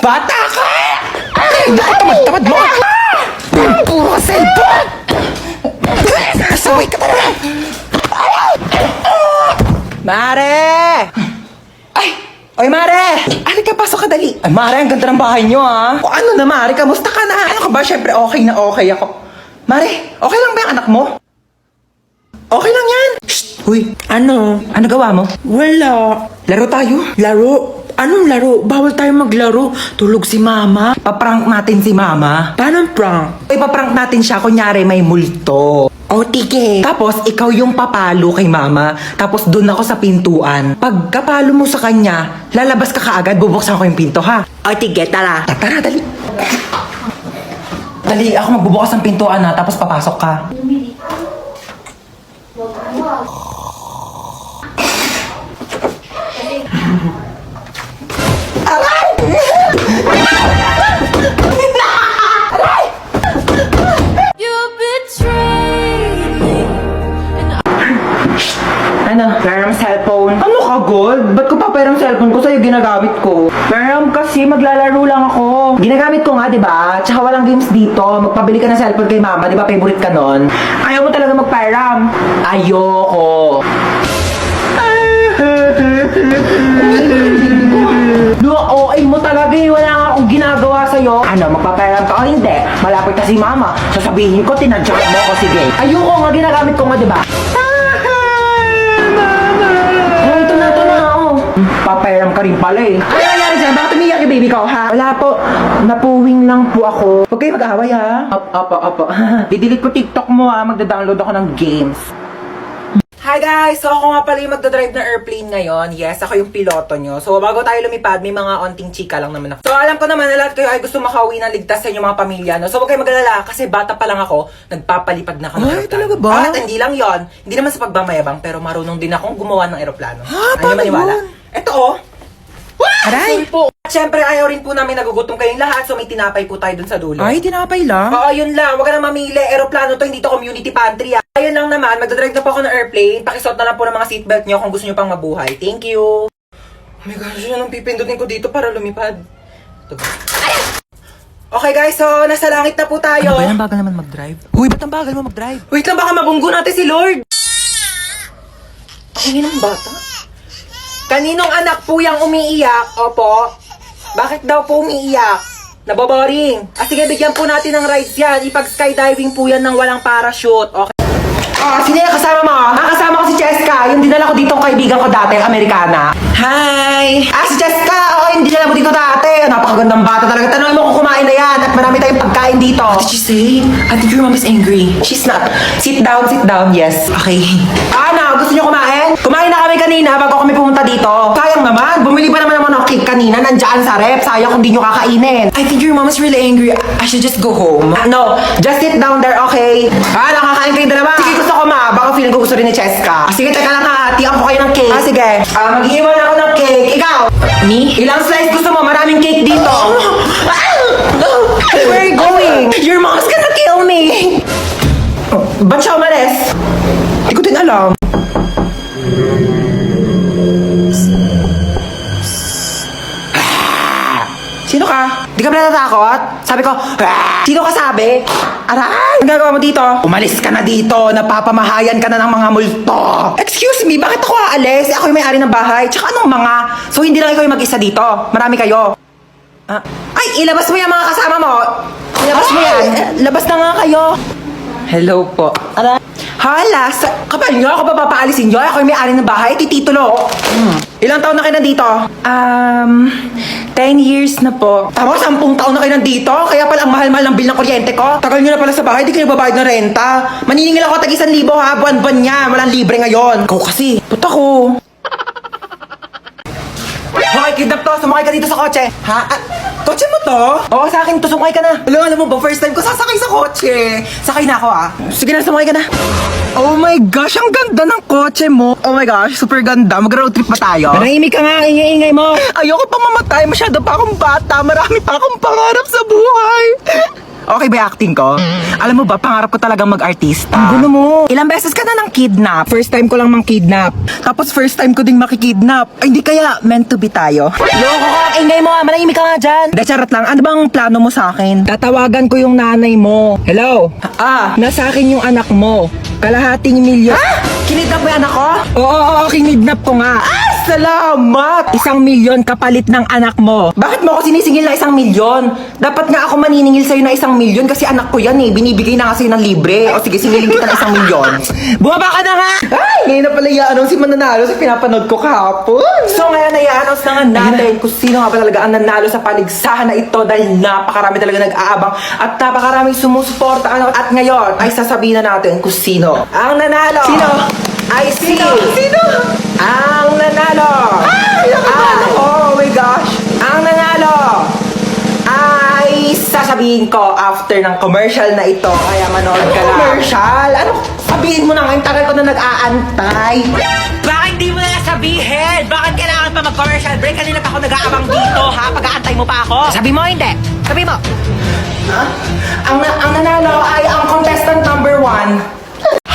Bata ka! Ay, tamad-tamad mo! Puro ka cellphone! Nasaway ka talaga! Mare! Ay! Oy, Mare! Halika, pasok ka dali. Ay, Mare, ang ganda ng bahay niyo, ha? O ano na, Mare? Kamusta ka na? Ano ka ba? Siyempre, okay na okay ako. Mare, okay lang ba yung anak mo? Okay lang yan. Shh! Uy, Ano? ano gawa mo? Wala. Laro tayo? Laro? Anong laro? Bawal tayo maglaro. Tulog si mama. Paprank natin si Mama. Paano prank? Ipaprank natin siya, kunyari may multo. O, tige. Tapos, ikaw yung papalo kay Mama. Tapos, dun ako sa pintuan. Pag kapalo mo sa kanya, lalabas ka kaagad, bubuksan ko yung pinto, ha? O, tige, tara. Tara, dali. Dali, ako magbubukas ng pintuan, ha? Tapos papasok ka. You betrayed me. Ano? Meron cellphone. Ano ka, Gold? Ba't ko papayarang cellphone ko sa'yo ginagamit ko? Meron kasi maglalaro lang ako. Ginagamit ko nga, di ba? Tsaka walang games dito. Magpabili ka ng cellphone kay Mama, di ba? Favorite ka nun. Ayaw mo talaga magpairam. Ayoko. No, OA mo talaga eh. Wala nga akong ginagawa sa'yo. Ano, magpapairam ka o hindi? Malapit na si Mama. Sasabihin ko, tinadyak mo ko, sige. Ayoko nga, ginagamit ko nga, di ba? Oh, ito na, oh. Papairam ka rin pala eh. Ano nangyari dyan? Bakit umiyak yung baby ko, ha? Wala po. Napuwing lang po ako. Huwag kayo mag-aaway, ha? Opo. Didelete ko TikTok mo, ha? Magda-download ako ng games. Hi guys! So ako nga pala yung magdadrive ng airplane ngayon. Yes, ako yung piloto nyo. So bago tayo lumipad, may mga onting chika lang naman ako. So alam ko naman na lahat kayo ay gusto makauwi ng ligtas sa inyong mga pamilya. No? So huwag kayo mag-alala kasi bata pa lang ako, nagpapalipad na ako ng Ay, aeroplano. talaga ba? At hindi lang yon, hindi naman sa pagmamayabang, pero marunong din akong gumawa ng aeroplano. Ha? Ano Paano maniwala? yun? Ito oh! Aray! Sorry po. At syempre ayaw rin po namin nagugutom kayong lahat, so may tinapay po tayo dun sa dulo. Ay, tinapay lang. Oo, yun lang. Huwag ka na mamili. Aeroplano to, hindi to community pantry. Ah. Ayun lang naman, magdadrive na po ako ng airplane. Pakisuot na lang po ng mga seatbelt nyo kung gusto nyo pang mabuhay. Thank you. Oh my gosh, yun ang pipindutin ko dito para lumipad. Ito ba? Okay guys, so nasa langit na po tayo. Ano ba yan? Bagal naman mag-drive. Uy, ba't ang bagal mo mag-drive? Wait lang, baka mabunggo natin si Lord. Ang ingin ng bata. Kaninong anak po yung umiiyak? Opo. Bakit daw po umiiyak? Naboboring. Sige, bigyan po natin ng rides yan. Ipag-skydiving po yan ng walang parachute. Okay. Sino yung kasama mo? Kasama ko si Cheska. Yung dinala ko dito ang kaibigan ko dati, ang Amerikana. Hi! Si Cheska! Oo, yung dinala mo dito dati. Napakagandang bata talaga. Tanongin mo kung kumain na yan. At marami tayong pagkain dito. What did she say? I think your mom is angry. She's not. Sit down, yes. Okay. Ano, gusto niyo kumain? Kumain na kami kanina bago kami pumunta dito. Sayang naman, bumili pa naman ng cake kanina, nandiyan sa rep. Sayang kung di niyo kakainin. I think your mom is really angry. I should just go home. No, just sit down there, okay? Nakakain kayo dalawa. Sige, gusto ko ma. Baka feeling ko gusto rin ni Cheska. Sige, teka lang ha. Tiyan ko kayo ng cake. Sige. Mag-iwan ako ng cake. Ikaw? Me? Ilang slice gusto mo? Maraming cake dito. Where are you going? Your mom's gonna kill me. Ba't siya umalis? Hindi ko din alam. Sino ka? Di ka ba natatakot? Sabi ko, sino ka sabi? Aray! Ang gagawa mo dito? Umalis ka na dito. Napapamahayan ka na ng mga multo. Excuse me, bakit ako aalis? Ako yung may-ari ng bahay. Tsaka anong mga? So hindi lang ikaw yung mag-isa dito. Marami kayo. Ay, ilabas mo yan mga kasama mo. Ilabas mo yan. Labas na nga kayo. Hello po. Aray. Hala, kapal nyo, ako ba papaalisin nyo? Ako yung may-ari ng bahay, titulo. Ilang taon na kayo nandito? 10 years na po. Tama, 10 taon na kayo nandito? Kaya pala ang mahal-mahal ng bill ng kuryente ko? Tagal nyo na pala sa bahay, di kayo babayad ng renta. Maniningil ako tag 1,000 ha, buwan-buwan niya. Walang libre ngayon. Ikaw kasi. Puta ko. Hoy, kidnap to. Sumakay ka dito sa kotse. Ha? Kotse mo to? Oo, sa akin to. Sumakay ka na. Alam mo ba, first time ko sasakay sa kotse. Sakay na ako Sige na, sumakay ka na. Oh my gosh, ang ganda ng kotse mo. Oh my gosh, super ganda. Mag-road trip pa tayo. Manahimik ka nga, ingay-ingay mo. Ayoko pa mamatay. Masyado pa akong bata. Marami pa akong pangarap sa buhay. Okay ba yung acting ko? Alam mo ba, pangarap ko talagang mag-artista. Ang gulo mo. Ilang beses ka na nang kidnap. First time ko lang mang kidnap. Tapos first time ko ding makikidnap. Ay, hindi kaya meant to be tayo? Loko ka, ingay mo, manahimik ka nga dyan. De, charot lang. Ano bang plano mo sa akin? Tatawagan ko yung nanay mo. Hello? Nasa akin yung anak mo. Kalahating milyon. Kinidnap mo yung anak ko? Oo, kinidnap ko nga. Salamat! 1 milyon kapalit ng anak mo. Bakit mo ako sinisingil na 1 milyon? Dapat nga ako maniningil sa'yo na 1 milyon kasi anak ko yan eh. Binibigay na nga sa'yo ng libre. O sige, singilin kita ng 1 milyon. Bumaba ka na nga! Ay, ngayon na pala i-announce si mananalo sa pinapanood ko kahapon. So ngayon na i-announce na nga natin kung sino nga ba talaga ang nanalo sa paligsahan na ito dahil napakarami talaga nag-aabang at napakaraming sumusuporta. At ngayon ay sasabihin na natin kung sino ang nanalo. Sino? I see. Sino? Ang nanalo. Oh my gosh. Ang nanalo ay sasabihin ko after ng commercial na ito. Kaya manood ka lang. Commercial? Ano? Sabihin mo na ngayon, tagal ko na nag-aantay. Bakit di mo na sabihin? Bakit kailangan pa mag-commercial break? Kanina pa ako nag-aabang dito, ha? Pag-aantay mo pa ako. Sabi mo, hindi. Sabi mo. Ang nanalo ay ang contestant number 1.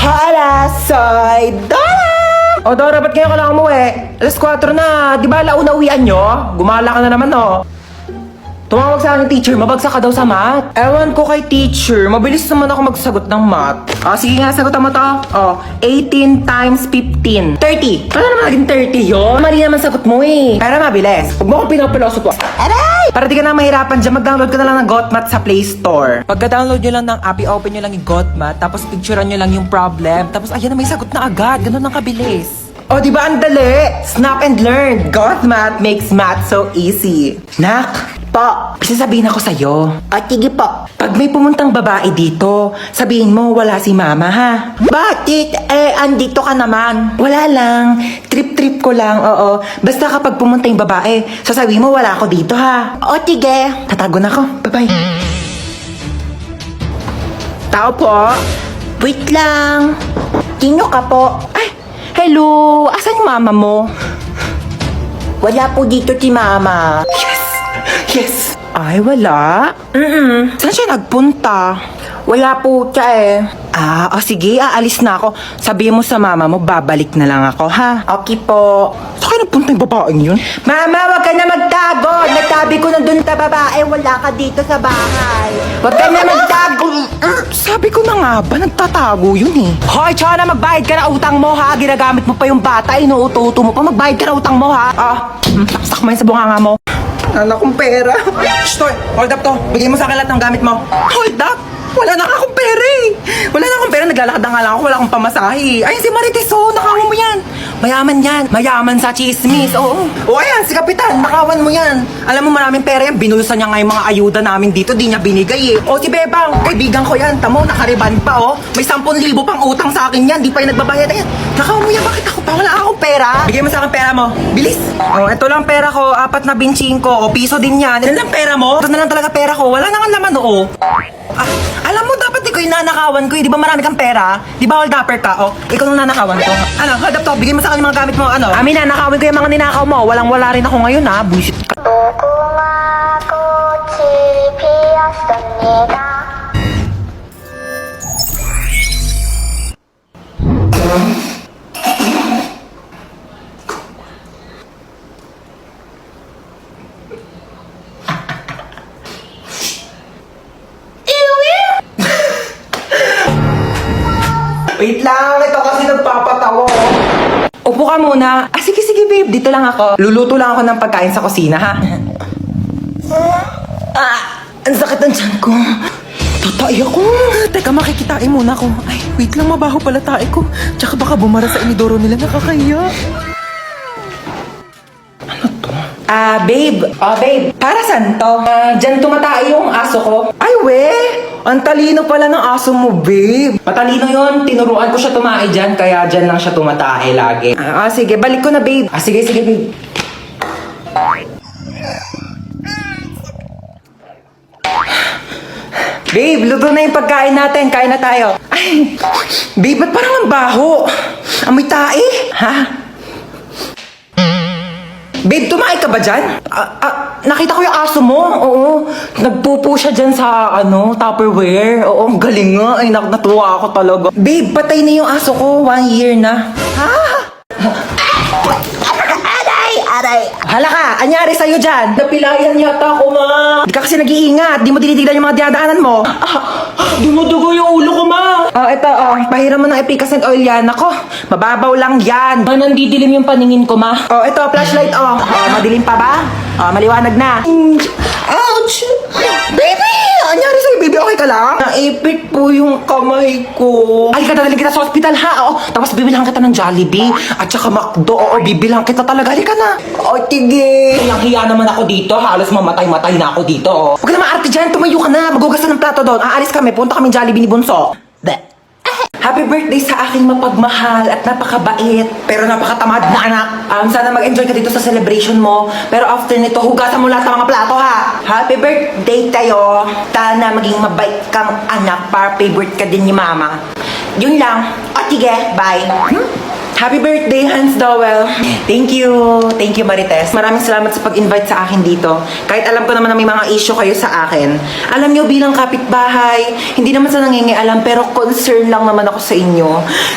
Hala, soy Dora! O Dora, ba't kayo ka lang umuwi? Alas 4 na, di ba launa uwian nyo? Gumala ka na naman, no? Tumawag sa akin teacher, mabagsak ka daw sa math. Ewan ko kay teacher, mabilis naman ako magsagot ng math. Sige nga, sagutan mo to. 18 times 15. 30. Paano naman naging 30 yun? Mali naman sagot mo eh. Pero mabilis. Huwag mo akong pinopiloso po. Aray! Para di ka na mahirapan dyan, mag-download ka na lang ng GotMath sa Play Store. Pagka-download nyo lang ng app, i-open nyo lang yung GotMath, tapos picturean nyo lang yung problem, tapos ayan na may sagot na agad. Ganun ang kabilis. O, di ba ang dali? Snap and learn. GotMath makes math so easy. Nak, po, sasabihin ako sa'yo. Sige po. Pag may pumuntang babae dito, sabihin mo wala si mama ha. Bakit? Andito ka naman. Wala lang. Trip-trip ko lang, oo. Basta kapag pumunta yung babae, sasabihin mo wala ako dito ha. O, sige. Tatago na ako. Bye-bye. Tao po. Wait lang. Sino ka po? Ay, hello. Asan yung mama mo? Wala po dito si mama. Yes! Ay, wala? Saan siya nagpunta? Wala po siya eh. Sige, aalis na ako. Sabihin mo sa mama mo, babalik na lang ako, ha? Okay po. Saan kayo nagpunta yung babaeng yun? Mama, wag ka na magtago! Nagtabi ko na dun sa babae, wala ka dito sa bahay. Wag ka na magtago! Sabi ko na nga ba, nagtatago yun eh. Hoy, Chona, magbayad ka na utang mo, ha? Ginagamit mo pa yung bata, inuuto-uto mo pa. Magbayad ka na utang mo, ha? Saksak mo yun sa bunganga mo. Anak kong pera. Shh, Toy, hold up to. Bigay mo sa akin lahat ng gamit mo. Hold up? Wala na akong pera eh. Wala na akong pera. Naglalakad na nga lang ako. Wala akong pamasahe. Ayun si Marites, nakawan mo yan. Mayaman yan. Mayaman sa chismis, oo. Ayan, si Kapitan. Nakawan mo yan. Alam mo, maraming pera yan. Binulusan niya nga yung mga ayuda namin dito. Di niya binigay eh. Si Bebang. Kaibigan ko yan. Tamo, nakariban pa May 10,000 pang utang sa akin yan. Di pa yung nagbabayad. Ayan. Nakawan mo yan. Bakit ako pa? Wala akong pera. Bigay mo sa akin pera mo. Bilis. Ito lang pera ko. 4 na binching ko. Piso din yan. Yan lang pera mo. Ito na lang talaga pera ko. Wala na nga laman, alam mo, dapat ikaw yung nanakawan ko eh. Di ba marami kang pera? Di ba hold upper ka? Ikaw nang nanakawan ko. Hold up to. Bigay mo sa akin yung mga gamit mo. Amin, nanakawin ko yung mga ninakaw mo. Walang-wala rin ako ngayon, ha? Bullshit ka. Wait lang, ito kasi nagpapatawa. Upo ka muna. Sige babe, dito lang ako. Luluto lang ako ng pagkain sa kusina, ha? Ang sakit ng tiyan ko. Tatay ako. Teka, makikitain muna ako. Ay, wait lang, mabaho pala tae ko. Tsaka baka bumara sa inidoro nila, nakakahiya. Babe. Babe. Para saan to? Diyan tumatay yung aso ko. Ay, we! Ang talino pala ng aso mo, babe. Matalino yun. Tinuruan ko siya tumae dyan, kaya dyan lang siya tumatae lagi. Sige. Balik ko na, babe. Sige, babe. Babe, luto na yung pagkain natin. Kain na tayo. Ay, babe, ba't parang ang baho? Amoy tae? Ha? Babe, tumae ka ba dyan? Nakita ko yung aso mo. Oo. Nagpupo siya dyan sa, Tupperware. Oo, ang galing nga. Ay, natuwa ako talaga. Babe, patay na yung aso ko. 1 year na. Ha? Aray! Hala ka! Anyari sa'yo dyan? Napilayan yata ako, ma! Di ka kasi nag-iingat. Di mo tinitignan yung mga dinadaanan mo. Dumudugo yung ulo ko, ma! Ito, pahiram mo ng epicacent oil yan. Ako, mababaw lang yan. Nandidilim yung paningin ko, ma. Ito, flashlight, madilim pa ba? Maliwanag na. Ouch! Baby! Anyari sa'yo, baby? Okay ka lang? Naipit po yung kamay ko. Ay, dadalhin kita sa hospital, ha? Tapos bibilang kita ng Jollibee. At saka McDo. Bibilang kita talaga. Halika na. Tige. Hiya naman ako dito. Halos mamatay-matay na ako dito. Huwag ka naman arte dyan. Tumayo ka na. Magugas ng plato doon. Aalis kami. Punta kami Jollibee ni Bunso. Happy birthday sa aking mapagmahal at napakabait pero napakatamad na anak. Sana mag-enjoy ka dito sa celebration mo. Pero after nito, hugasan mo lahat ng mga plato, ha? Happy birthday tayo. Sana maging mabait kang anak para favorite ka din ni mama. Yun lang. Sige, bye. Happy birthday, Hans Dowell. Thank you. Thank you, Marites. Maraming salamat sa pag-invite sa akin dito. Kahit alam ko naman na may mga issue kayo sa akin. Alam nyo, bilang kapitbahay, hindi naman sa nangingialam, pero concern lang naman ako sa inyo.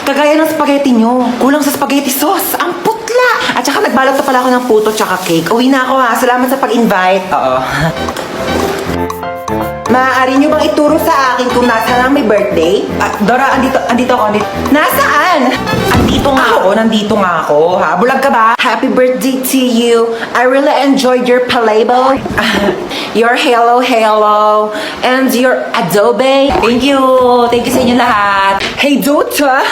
Kagaya ng spaghetti nyo. Kulang sa spaghetti sauce. Ang putla. At saka nagbalot pa pala ako ng puto tsaka cake. Uwi na ako, ha. Salamat sa pag-invite. Oo. Maaari nyo bang ituro sa akin kung nasaan ang may birthday? Dora, andito ako. Nasaan? Nandito nga ako, ha? Bulag ka ba? Happy birthday to you. I really enjoyed your playboy. Your hello, and your adobe. Thank you sa inyo lahat. Hey, Dota!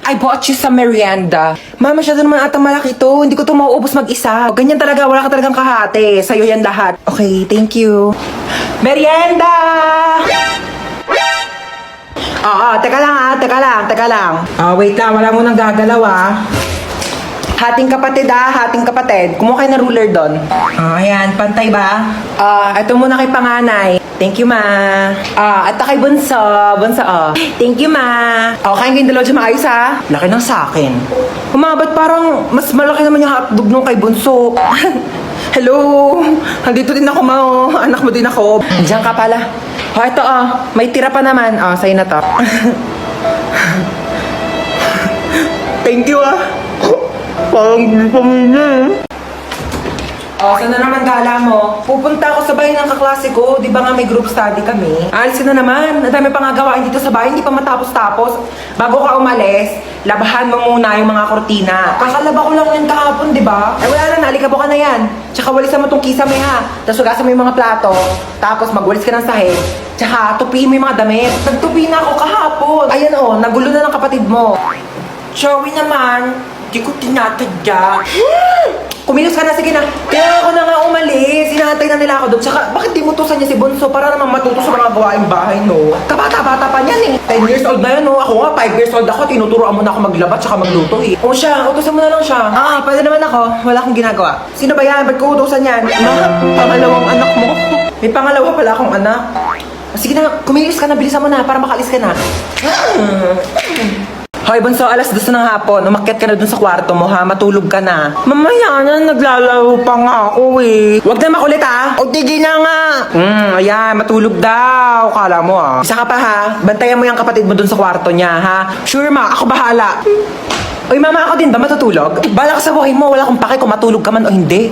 I bought you some merienda. Mama, masyado naman ata malaki to. Hindi ko to mauubos mag-isa. Ganyan talaga, wala ka talagang kahati. Sa'yo yan lahat. Okay, thank you. Merienda! Teka lang. Wait lang, wala mo nang gagalaw, Hating kapatid. Kumuha kayo ng ruler doon. Ayan, pantay ba? Ito muna kay panganay. Thank you, ma. At kay bunso. Thank you, ma. Kain kayong dalawa dyan maayos, ha? Laki ng sakin. Ba't parang mas malaki naman yung hotdog nung kay bunso? Hello! Nandito din ako, ma. Anak mo din ako. Diyan ka pala. Ito, may tira pa naman. Sa'yo na to. Thank you, Parang pamilya. Saan na naman gala mo? Pupunta ako sa bahay ng kaklase ko. Di ba nga may group study kami? Alis na naman. Ang dami pa nga gawain dito sa bahay. Hindi pa matapos-tapos. Bago ka umalis, labahan mo muna yung mga kortina. Kakalaba ko lang yan kahapon, di ba? Wala na, nalikabo ka na yan. Tsaka walisan mo tong kisame, ha? Tapos hugasan mo yung mga plato. Tapos magwalis ka ng sahig. Tsaka tupiin mo yung mga damit. Nagtupi na ako kahapon. Ayan, nagulo na ng kapatid mo. Joey naman, di ko tinatadya. Kumilos ka na, sige na. Kaya ako na nga umalis. Hinahantay na nila ako doon. Tsaka, bakit di mo tusan niya si Bunso para naman matuto sa mga gawaing bahay, no? Kabata-bata pa niyan, 10 years old na yun, no? Ako nga, 5 years old ako. Tinuturoan mo na ako maglaba tsaka magluto, siya, utusan mo na lang siya. Pwede naman ako. Wala akong ginagawa. Sino ba yan? Ba't ko utusan yan? Pangalawang anak mo. May pangalawa pala akong anak. Sige na, kumilos ka na. Bilisan mo na para makalis ka na. Hoy, Bunso, alas 2 ng hapon. Umakyat ka na dun sa kwarto mo, ha? Matulog ka na. Mamaya na, naglalaro pa nga ako, Huwag na makulit, ha? Tige na nga. Ayan, matulog daw. Kala mo, Isa ka pa, ha? Bantayan mo yung kapatid mo dun sa kwarto niya, ha? Sure, ma. Ako bahala. Uy, mama, ako din ba matutulog? Bala ka sa buhay mo. Wala akong pake kung matulog ka man o hindi.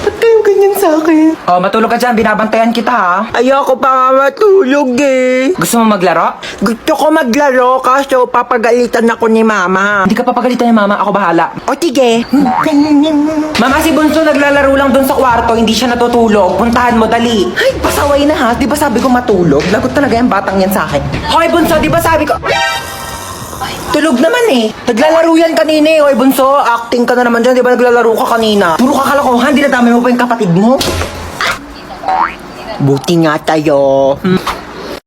Ba't kayo ganyan sa akin? Matulog ka dyan. Binabantayan kita, ha? Ayoko pa nga matulog, Gusto mo maglaro? Gusto ko maglaro kaso papagalitan ako ni mama. Hindi ka papagalitan ni mama. Ako bahala. Tige. Mama, si Bunso naglalaro lang dun sa kwarto. Hindi siya natutulog. Puntahan mo, dali. Ay, pasaway na, ha? Di ba sabi ko matulog? Lagot talaga yung batang yan sa akin. Hoy, Bunso, di ba sabi ko... Tulog naman, Naglalaro yan kanina, Hoy, Bunso, acting ka na naman dyan. Di ba naglalaro ka kanina? Puro ka kalokohan. Dinadami mo pa yung kapatid mo. Buti nga tayo.